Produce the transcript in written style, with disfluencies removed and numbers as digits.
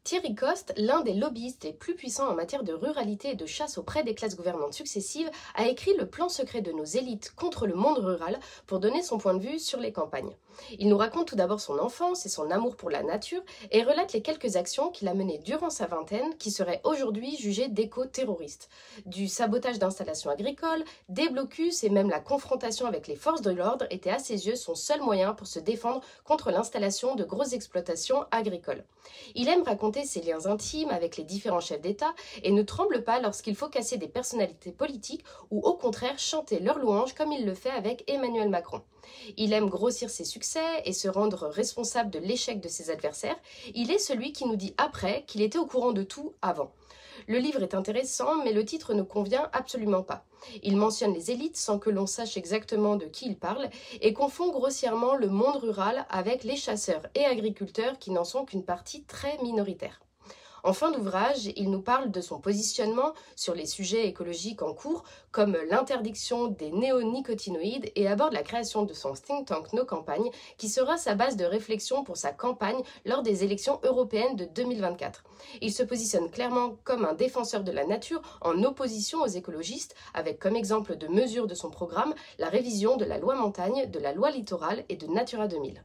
Thierry Coste, l'un des lobbyistes les plus puissants en matière de ruralité et de chasse auprès des classes gouvernantes successives, a écrit Le plan secret de nos élites contre le monde rural pour donner son point de vue sur les campagnes. Il nous raconte tout d'abord son enfance et son amour pour la nature et relate les quelques actions qu'il a menées durant sa vingtaine qui seraient aujourd'hui jugées d'éco-terroristes. Du sabotage d'installations agricoles, des blocus et même la confrontation avec les forces de l'ordre étaient à ses yeux son seul moyen pour se défendre contre l'installation de grosses exploitations agricoles. Il aime raconter ses liens intimes avec les différents chefs d'État et ne tremble pas lorsqu'il faut casser des personnalités politiques ou au contraire chanter leurs louanges comme il le fait avec Emmanuel Macron. Il aime grossir ses succès et se rendre responsable de l'échec de ses adversaires. Il est celui qui nous dit après qu'il était au courant de tout avant. Le livre est intéressant, mais le titre ne convient absolument pas. Il mentionne les élites sans que l'on sache exactement de qui il parle et confond grossièrement le monde rural avec les chasseurs et agriculteurs qui n'en sont qu'une partie très minoritaire. En fin d'ouvrage, il nous parle de son positionnement sur les sujets écologiques en cours, comme l'interdiction des néonicotinoïdes, et aborde la création de son think tank Nos Campagnes, qui sera sa base de réflexion pour sa campagne lors des élections européennes de 2024. Il se positionne clairement comme un défenseur de la nature en opposition aux écologistes, avec comme exemple de mesure de son programme la révision de la loi montagne, de la loi littorale et de Natura 2000.